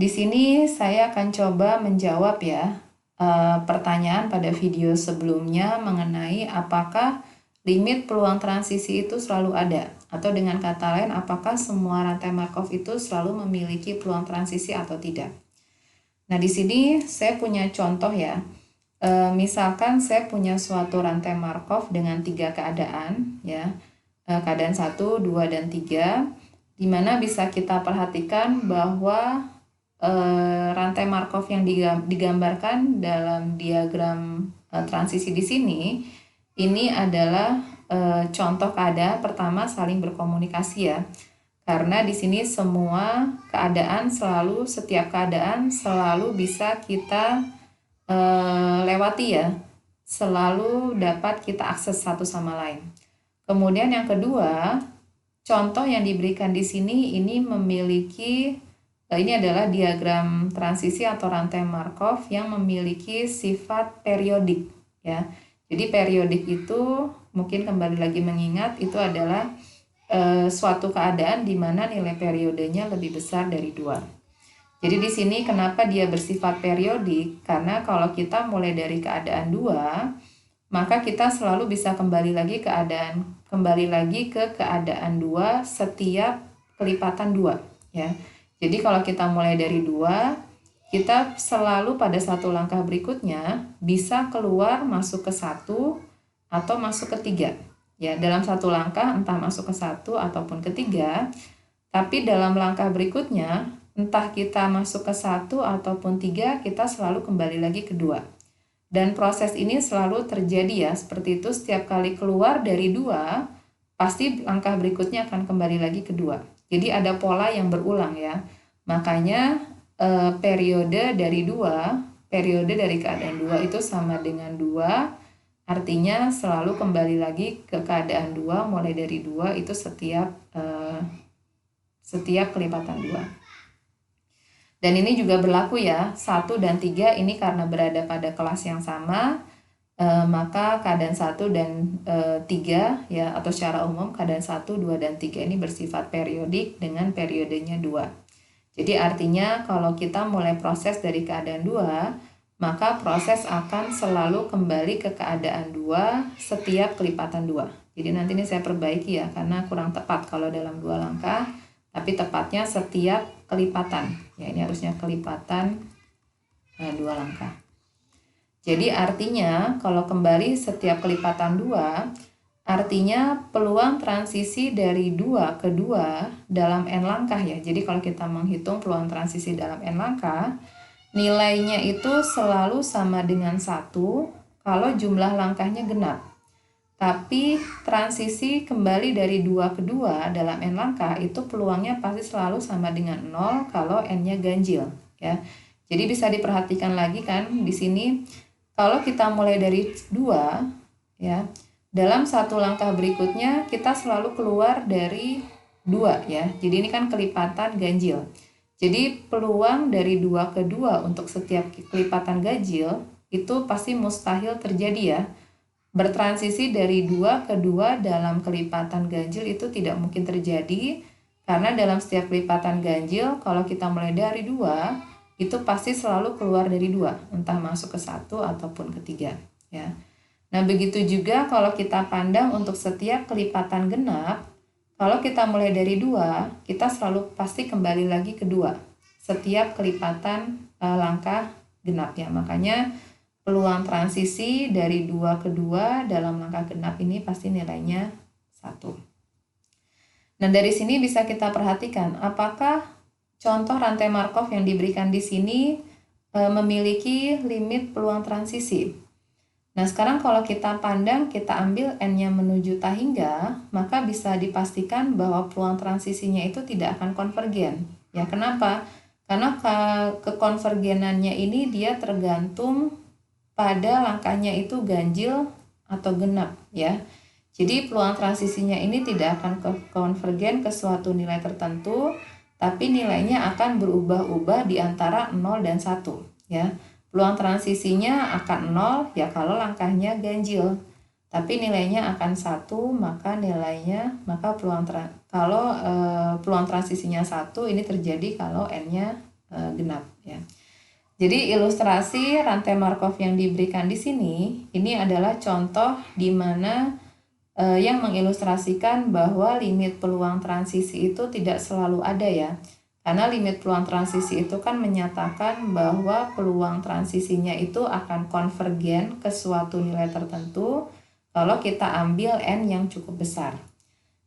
Di sini saya akan coba menjawab ya pertanyaan pada video sebelumnya mengenai apakah limit peluang transisi itu selalu ada, atau dengan kata lain apakah semua rantai Markov itu selalu memiliki peluang transisi atau tidak. Nah, di sini saya punya contoh ya. Misalkan saya punya suatu rantai Markov dengan 3 keadaan ya. Keadaan 1, 2, dan 3, di mana bisa kita perhatikan bahwa rantai Markov yang digambarkan dalam diagram transisi di sini ini adalah contoh keadaan pertama saling berkomunikasi ya. Karena di sini semua keadaan setiap keadaan selalu bisa kita lewati ya. Selalu dapat kita akses satu sama lain. Kemudian yang kedua, contoh yang diberikan di sini ini memiliki ini adalah diagram transisi atau rantai Markov yang memiliki sifat periodik ya. Jadi periodik itu mungkin kembali lagi mengingat itu adalah suatu keadaan di mana nilai periodenya lebih besar dari 2. Jadi di sini kenapa dia bersifat periodik? Karena kalau kita mulai dari keadaan 2, maka kita selalu bisa kembali lagi ke keadaan 2 setiap kelipatan 2 ya. Jadi kalau kita mulai dari 2, kita selalu pada satu langkah berikutnya bisa keluar masuk ke 1 atau masuk ke 3. Ya, dalam satu langkah entah masuk ke 1 ataupun ke 3, tapi dalam langkah berikutnya entah kita masuk ke 1 ataupun 3, kita selalu kembali lagi ke 2. Dan proses ini selalu terjadi ya, seperti itu setiap kali keluar dari 2, pasti langkah berikutnya akan kembali lagi ke 2. Jadi ada pola yang berulang ya. Makanya periode dari keadaan 2 itu sama dengan 2, artinya selalu kembali lagi ke keadaan 2 mulai dari 2 itu setiap kelipatan 2. Dan ini juga berlaku ya, 1 dan 3 ini karena berada pada kelas yang sama, maka keadaan 1 dan 3 ya, atau secara umum keadaan 1, 2, dan 3 ini bersifat periodik dengan periodenya 2. Jadi artinya kalau kita mulai proses dari keadaan 2, maka proses akan selalu kembali ke keadaan 2 setiap kelipatan 2. Jadi nanti ini saya perbaiki ya, karena kurang tepat kalau dalam 2 langkah, tapi tepatnya setiap kelipatan. Ya, ini harusnya kelipatan 2 langkah. Jadi artinya kalau kembali setiap kelipatan 2, artinya peluang transisi dari 2 ke 2 dalam N langkah ya. Jadi kalau kita menghitung peluang transisi dalam N langkah, nilainya itu selalu sama dengan 1 kalau jumlah langkahnya genap. Tapi transisi kembali dari 2 ke 2 dalam N langkah itu peluangnya pasti selalu sama dengan 0 kalau N-nya ganjil ya. Jadi bisa diperhatikan lagi kan di sini. Kalau kita mulai dari 2 ya, dalam satu langkah berikutnya kita selalu keluar dari 2 ya. Jadi ini kan kelipatan ganjil. Jadi peluang dari 2 ke 2 untuk setiap kelipatan ganjil itu pasti mustahil terjadi ya. Bertransisi dari 2 ke 2 dalam kelipatan ganjil itu tidak mungkin terjadi, karena dalam setiap kelipatan ganjil kalau kita mulai dari 2, itu pasti selalu keluar dari 2, entah masuk ke 1 ataupun ke 3 ya. Nah, begitu juga kalau kita pandang untuk setiap kelipatan genap, kalau kita mulai dari 2, kita selalu pasti kembali lagi ke 2 setiap kelipatan langkah genap ya. Makanya peluang transisi dari 2 ke 2 dalam langkah genap ini pasti nilainya 1. Nah, dari sini bisa kita perhatikan apakah contoh rantai Markov yang diberikan di sini memiliki limit peluang transisi. Nah, sekarang kalau kita pandang, kita ambil N-nya menuju tak hingga, maka bisa dipastikan bahwa peluang transisinya itu tidak akan konvergen. Ya, kenapa? Karena kekonvergenannya ini dia tergantung pada langkahnya itu ganjil atau genap ya. Jadi peluang transisinya ini tidak akan konvergen ke suatu nilai tertentu, tapi nilainya akan berubah-ubah di antara 0 dan 1 ya. Peluang transisinya akan 0 ya kalau langkahnya ganjil, tapi nilainya akan 1, maka peluang transisinya 1 ini terjadi kalau N-nya genap ya. Jadi ilustrasi rantai Markov yang diberikan di sini ini adalah contoh di mana yang mengilustrasikan bahwa limit peluang transisi itu tidak selalu ada ya. Karena limit peluang transisi itu kan menyatakan bahwa peluang transisinya itu akan konvergen ke suatu nilai tertentu kalau kita ambil N yang cukup besar.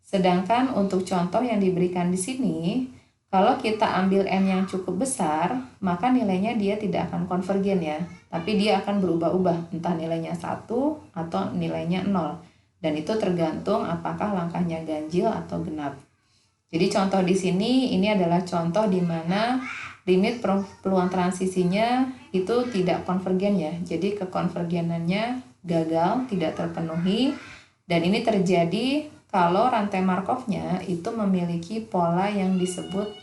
Sedangkan untuk contoh yang diberikan di sini, kalau kita ambil N yang cukup besar, maka nilainya dia tidak akan konvergen ya, tapi dia akan berubah-ubah, entah nilainya 1 atau nilainya 0. Dan itu tergantung apakah langkahnya ganjil atau genap. Jadi contoh di sini ini adalah contoh di mana limit peluang transisinya itu tidak konvergen ya. Jadi kekonvergenannya gagal, tidak terpenuhi. Dan ini terjadi kalau rantai Markovnya itu memiliki pola yang disebut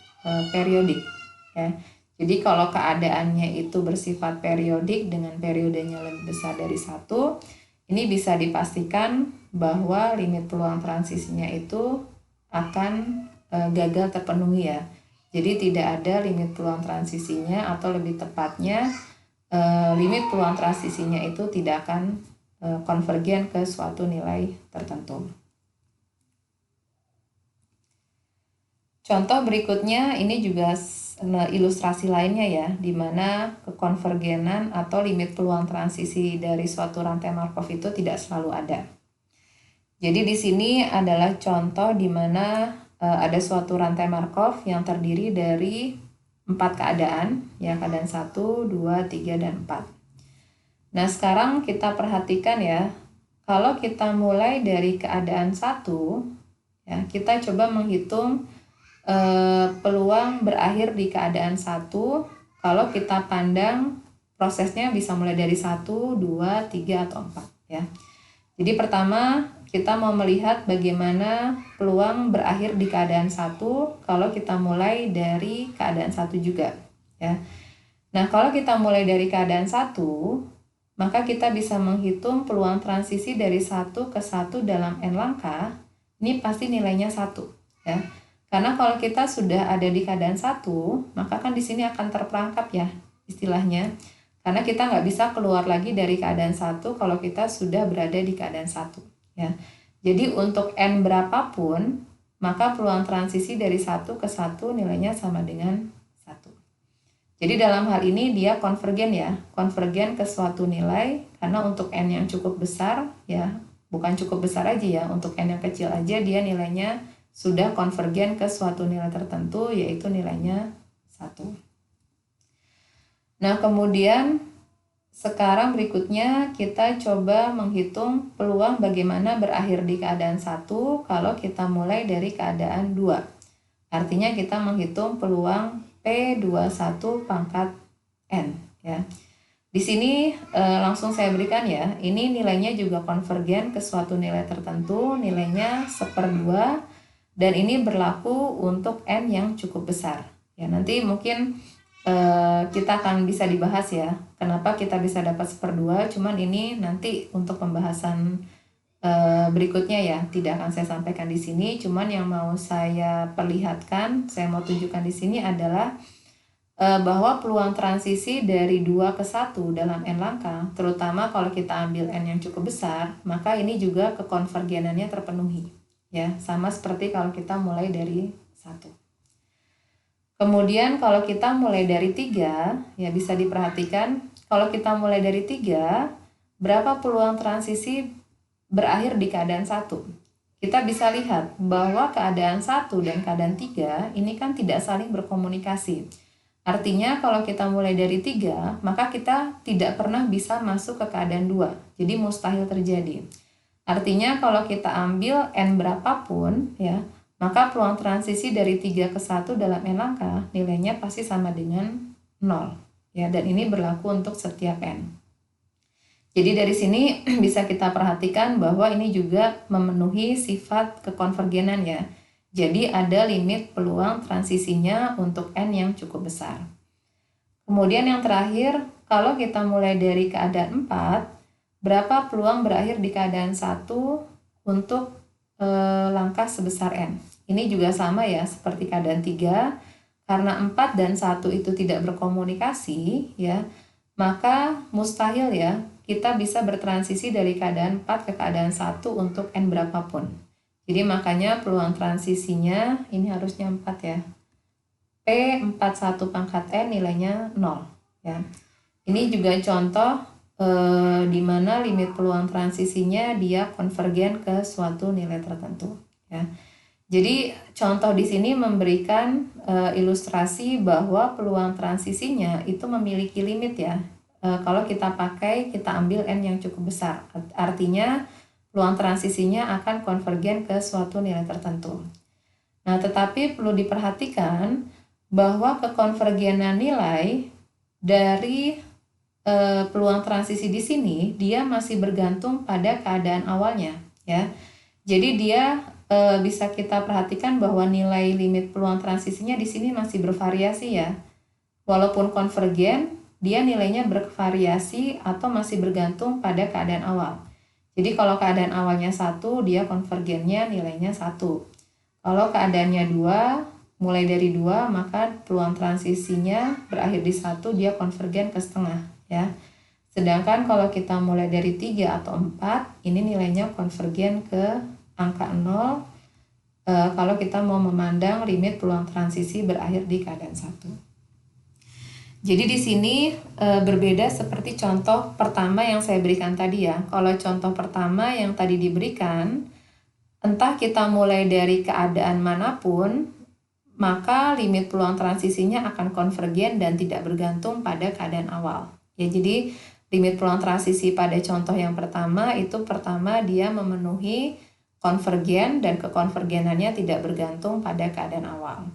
periodik ya. Jadi kalau keadaannya itu bersifat periodik dengan periodenya lebih besar dari 1, ini bisa dipastikan bahwa limit peluang transisinya itu akan gagal terpenuhi ya. Jadi tidak ada limit peluang transisinya, atau lebih tepatnya limit peluang transisinya itu tidak akan konvergen ke suatu nilai tertentu. Contoh berikutnya ini juga ilustrasi lainnya ya, di mana kekonvergenan atau limit peluang transisi dari suatu rantai Markov itu tidak selalu ada. Jadi di sini adalah contoh di mana ada suatu rantai Markov yang terdiri dari 4 keadaan, ya, keadaan 1, 2, 3, dan 4. Nah, sekarang kita perhatikan ya, kalau kita mulai dari keadaan 1, ya, kita coba menghitung peluang berakhir di keadaan 1 kalau kita pandang prosesnya bisa mulai dari 1, 2, 3, atau 4 ya. Jadi pertama kita mau melihat bagaimana peluang berakhir di keadaan 1 kalau kita mulai dari keadaan 1 juga ya. Nah, kalau kita mulai dari keadaan 1, maka kita bisa menghitung peluang transisi dari 1 ke 1 dalam N langkah. Ini pasti nilainya 1 ya. Karena kalau kita sudah ada di keadaan 1, maka kan di sini akan terperangkap ya istilahnya. Karena kita nggak bisa keluar lagi dari keadaan 1 kalau kita sudah berada di keadaan 1 ya. Jadi untuk N berapapun, maka peluang transisi dari 1 ke 1 nilainya sama dengan 1. Jadi dalam hal ini dia konvergen ya, konvergen ke suatu nilai, karena untuk N yang cukup besar ya, bukan cukup besar aja ya, untuk N yang kecil aja dia nilainya sudah konvergen ke suatu nilai tertentu, yaitu nilainya 1. Nah, kemudian sekarang berikutnya kita coba menghitung peluang bagaimana berakhir di keadaan 1 kalau kita mulai dari keadaan 2. Artinya kita menghitung peluang P21 pangkat N ya. Di sini langsung saya berikan ya, ini nilainya juga konvergen ke suatu nilai tertentu, nilainya 1/2. Dan ini berlaku untuk N yang cukup besar. Ya, nanti mungkin kita akan bisa dibahas ya, kenapa kita bisa dapat 1/2, cuman ini nanti untuk pembahasan berikutnya ya, tidak akan saya sampaikan di sini. Cuman yang mau saya perlihatkan, saya mau tunjukkan di sini adalah bahwa peluang transisi dari 2 ke 1 dalam N langkah, terutama kalau kita ambil N yang cukup besar, maka ini juga kekonvergenannya terpenuhi. Ya, sama seperti kalau kita mulai dari 1. Kemudian kalau kita mulai dari 3, ya bisa diperhatikan, kalau kita mulai dari 3, berapa peluang transisi berakhir di keadaan 1? Kita bisa lihat bahwa keadaan 1 dan keadaan 3 ini kan tidak saling berkomunikasi. Artinya kalau kita mulai dari 3, maka kita tidak pernah bisa masuk ke keadaan 2. Jadi mustahil terjadi. Artinya kalau kita ambil N berapapun ya, maka peluang transisi dari 3 ke 1 dalam N langkah nilainya pasti sama dengan 0 ya, dan ini berlaku untuk setiap N. Jadi dari sini bisa kita perhatikan bahwa ini juga memenuhi sifat kekonvergenan ya. Jadi ada limit peluang transisinya untuk N yang cukup besar. Kemudian yang terakhir, kalau kita mulai dari keadaan 4, berapa peluang berakhir di keadaan 1 untuk langkah sebesar N. Ini juga sama ya seperti keadaan 3, karena 4 dan 1 itu tidak berkomunikasi ya, maka mustahil ya kita bisa bertransisi dari keadaan 4 ke keadaan 1 untuk n berapapun. Jadi makanya peluang transisinya ini harusnya 4 ya. P41 pangkat n nilainya 0 ya. Ini juga contoh di mana limit peluang transisinya dia konvergen ke suatu nilai tertentu ya. Jadi contoh di sini memberikan ilustrasi bahwa peluang transisinya itu memiliki limit ya. Kalau kita ambil n yang cukup besar, artinya peluang transisinya akan konvergen ke suatu nilai tertentu. Nah, tetapi perlu diperhatikan bahwa kekonvergenan nilai dari peluang transisi di sini dia masih bergantung pada keadaan awalnya ya. Jadi dia bisa kita perhatikan bahwa nilai limit peluang transisinya di sini masih bervariasi ya. Walaupun konvergen, dia nilainya bervariasi atau masih bergantung pada keadaan awal. Jadi kalau keadaan awalnya 1, dia konvergennya nilainya 1. Kalau keadaannya 2, mulai dari 2, maka peluang transisinya berakhir di 1, dia konvergen ke setengah ya. Sedangkan kalau kita mulai dari 3 atau 4, ini nilainya konvergen ke angka 0 kalau kita mau memandang limit peluang transisi berakhir di keadaan 1. Jadi di sini berbeda seperti contoh pertama yang saya berikan tadi ya. Kalau contoh pertama yang tadi diberikan, entah kita mulai dari keadaan manapun, maka limit peluang transisinya akan konvergen dan tidak bergantung pada keadaan awal. Ya, jadi limit peluang transisi pada contoh yang pertama itu pertama dia memenuhi konvergen dan kekonvergenannya tidak bergantung pada keadaan awal.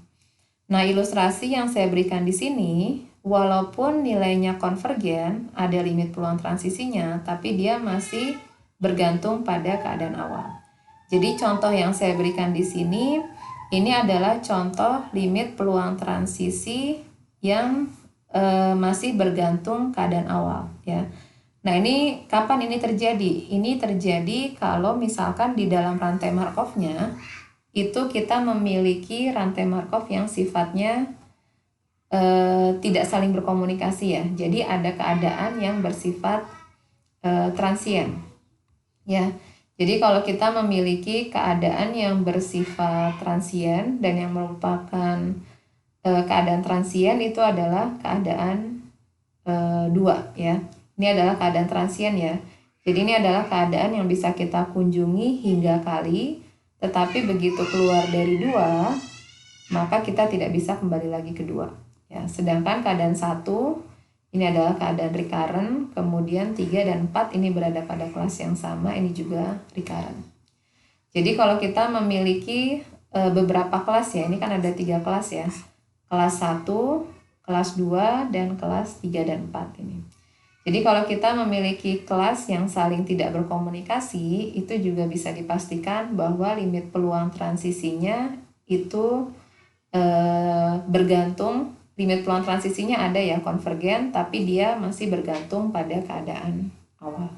Nah, ilustrasi yang saya berikan di sini, walaupun nilainya konvergen, ada limit peluang transisinya, tapi dia masih bergantung pada keadaan awal. Jadi contoh yang saya berikan di sini, ini adalah contoh limit peluang transisi yang masih bergantung keadaan awal ya. Nah, ini kapan ini terjadi? Ini terjadi kalau misalkan di dalam rantai Markov-nya itu kita memiliki rantai Markov yang sifatnya tidak saling berkomunikasi ya. Jadi ada keadaan yang bersifat transien ya. Jadi kalau kita memiliki keadaan yang bersifat transien dan yang merupakan keadaan transien itu adalah keadaan 2 ya. Ini adalah keadaan transien ya. Jadi ini adalah keadaan yang bisa kita kunjungi hingga kali, tetapi begitu keluar dari 2, maka kita tidak bisa kembali lagi ke 2 ya. Sedangkan keadaan 1 ini adalah keadaan recurrent, kemudian 3 dan 4 ini berada pada kelas yang sama, ini juga recurrent. Jadi kalau kita memiliki beberapa kelas ya, ini kan ada 3 kelas ya. Kelas 1, kelas 2, dan kelas 3 dan 4 ini. Jadi kalau kita memiliki kelas yang saling tidak berkomunikasi, itu juga bisa dipastikan bahwa limit peluang transisinya itu bergantung, limit peluang transisinya ada ya konvergen, tapi dia masih bergantung pada keadaan awal.